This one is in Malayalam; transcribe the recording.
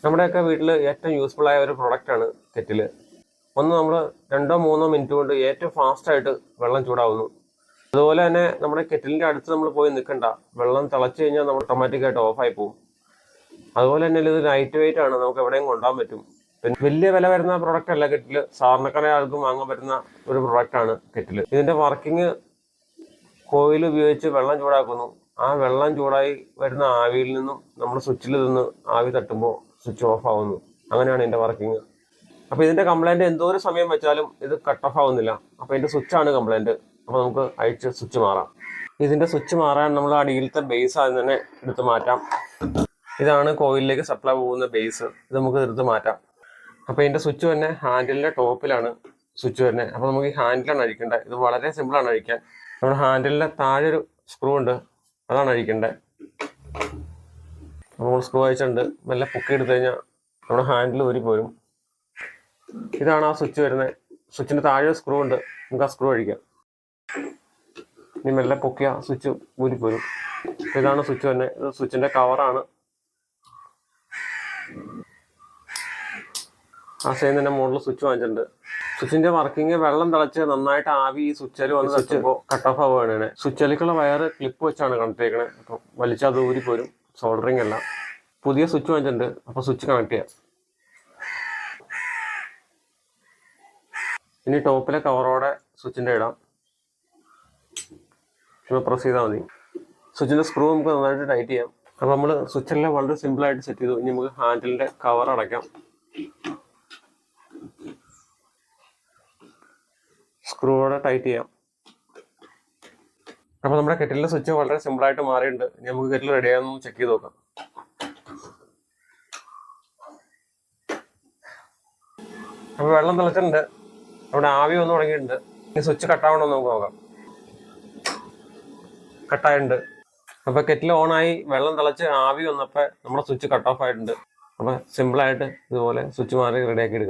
നമ്മുടെയൊക്കെ വീട്ടിൽ ഏറ്റവും യൂസ്ഫുൾ ആയ ഒരു പ്രൊഡക്റ്റാണ് കെറ്റിൽ. ഒന്ന് നമ്മൾ 2-3 മിനിറ്റ് കൊണ്ട് ഏറ്റവും ഫാസ്റ്റായിട്ട് വെള്ളം ചൂടാവുന്നു. അതുപോലെ തന്നെ നമ്മുടെ കെറ്റിലിൻ്റെ അടുത്ത് നമ്മൾ പോയി നിൽക്കണ്ട, വെള്ളം തിളച്ച് കഴിഞ്ഞാൽ നമ്മൾ ഓട്ടോമാറ്റിക്കായിട്ട് ഓഫായി പോകും. അതുപോലെ തന്നെ ഇത് ലൈറ്റ് വെയിറ്റ് ആണ്, നമുക്ക് എവിടെയും കൊണ്ടുപോകാൻ പറ്റും. പിന്നെ വലിയ വില വരുന്ന പ്രൊഡക്റ്റ് അല്ല കെറ്റിൽ, സാധാരണക്കാരെ ആൾക്കും വാങ്ങാൻ പറ്റുന്ന ഒരു പ്രൊഡക്റ്റാണ് കെറ്റിൽ. ഇതിൻ്റെ വർക്കിംഗ് കോയിൽ ഉപയോഗിച്ച് വെള്ളം ചൂടാക്കുന്നു. ആ വെള്ളം ചൂടായി വരുന്ന ആവിയിൽ നിന്നും നമ്മൾ സ്വിച്ചിൽ നിന്ന് ആവി തട്ടുമ്പോൾ സ്വിച്ച് ഓഫ് ആവുന്നു. അങ്ങനെയാണ് ഇതിൻ്റെ വർക്കിംഗ്. അപ്പോൾ ഇതിൻ്റെ കംപ്ലൈൻറ്റ് എന്തോരം സമയം വെച്ചാലും ഇത് കട്ട് ഓഫ് ആവുന്നില്ല. അപ്പോൾ ഇതിൻ്റെ സ്വിച്ചാണ് കംപ്ലൈൻറ്റ്. അപ്പോൾ നമുക്ക് അഴിച്ച് സ്വിച്ച് മാറാം. ഇതിൻ്റെ സ്വിച്ച് മാറാൻ നമ്മൾ അടിയിലത്തെ ബേസ് ആദ്യം തന്നെ എടുത്ത് മാറ്റാം. ഇതാണ് കോയിലിലേക്ക് സപ്ലൈ പോകുന്ന ബേസ്. ഇത് നമുക്ക് എടുത്ത് മാറ്റാം. അപ്പോൾ ഇതിൻ്റെ സ്വിച്ച് തന്നെ ഹാൻഡിലിൻ്റെ ടോപ്പിലാണ് സ്വിച്ച് വരുന്നത്. അപ്പോൾ നമുക്ക് ഈ ഹാൻഡിലാണ് അഴിക്കേണ്ടത്. ഇത് വളരെ സിമ്പിളാണ് അഴിക്കാൻ. നമ്മുടെ ഹാൻഡിലിൻ്റെ താഴെ ഒരു സ്ക്രൂ ഉണ്ട്, അതാണ് അഴിക്കേണ്ടത്. നമ്മൾ സ്ക്രൂ അഴിച്ചിട്ടുണ്ട്. മെല്ലെ പൊക്കി എടുത്തു കഴിഞ്ഞാൽ നമ്മുടെ ഹാൻഡിൽ ഊരിപ്പോരും. ഇതാണ് ആ സ്വിച്ച് വരുന്നത്. സ്വിച്ചിൻ്റെ താഴെ സ്ക്രൂ ഉണ്ട്, നമുക്ക് ആ സ്ക്രൂ അഴിക്കാം. ഇനി മെല്ലെ പൊക്കിയ സ്വിച്ച് ഊരിപ്പോരും. ഇതാണ് സ്വിച്ച് തന്നെ. ഇത് സ്വിച്ചിൻ്റെ കവറാണ്. ആ സെയിം തന്നെ മുകളിൽ സ്വിച്ച് വാങ്ങിച്ചിട്ടുണ്ട്. സ്വിച്ചിന്റെ വർക്കിംഗ് വെള്ളം തിളച്ച് നന്നായിട്ട് ആവി ഈ സ്വിച്ചിൽ വന്ന് സ്വിച്ച് കട്ട് ഓഫ് ആവുകയാണ്. സ്വിച്ചിലേക്കുള്ള വയർ ക്ലിപ്പ് വെച്ചാണ് കണക്ട് ചെയ്യണത്. അപ്പോൾ വലിച്ചാൽ അത് ഊരിപ്പോരും. സോൾഡറിങ് അല്ല. പുതിയ സ്വിച്ച് വാങ്ങിച്ചിട്ടുണ്ട്. അപ്പോൾ സ്വിച്ച് കണക്ട് ചെയ്യാം. ഇനി ടോപ്പിലെ കവറോടെ സ്വിച്ചിൻ്റെ ഇടാം. പ്രസ് ചെയ്താൽ മതി. സ്വിച്ചിൻ്റെ സ്ക്രൂ നമുക്ക് നന്നായിട്ട് ടൈറ്റ് ചെയ്യാം. അപ്പോൾ നമ്മൾ സ്വിച്ചെല്ലാം വളരെ സിമ്പിളായിട്ട് സെറ്റ് ചെയ്തു. ഇനി നമുക്ക് ഹാൻഡിലിൻ്റെ കവർ അടയ്ക്കാം. സ്ക്രൂവോടെ ടൈറ്റ് ചെയ്യാം. അപ്പോൾ നമ്മുടെ കെറ്റിലിൻ്റെ സ്വിച്ച് വളരെ സിമ്പിളായിട്ട് മാറിയിട്ടുണ്ട്. ഇനി നമുക്ക് കെറ്റിൽ റെഡി ആയെന്ന് ചെക്ക് ചെയ്ത് നോക്കാം. അപ്പോൾ വെള്ളം തിളച്ചിട്ടുണ്ട്, അവിടെ ആവി വന്ന് തുടങ്ങിയിട്ടുണ്ട്. ഇനി സ്വിച്ച് കട്ടാവണോ നമുക്ക് നോക്കാം. കട്ടായിട്ടുണ്ട്. അപ്പോൾ കെറ്റിൽ ഓണായി വെള്ളം തിളച്ച് ആവി വന്നപ്പോൾ നമ്മുടെ സ്വിച്ച് കട്ട് ഓഫ് ആയിട്ടുണ്ട്. അപ്പോൾ സിമ്പിളായിട്ട് ഇതുപോലെ സ്വിച്ച് മാറി റെഡിയാക്കി എടുക്കാം.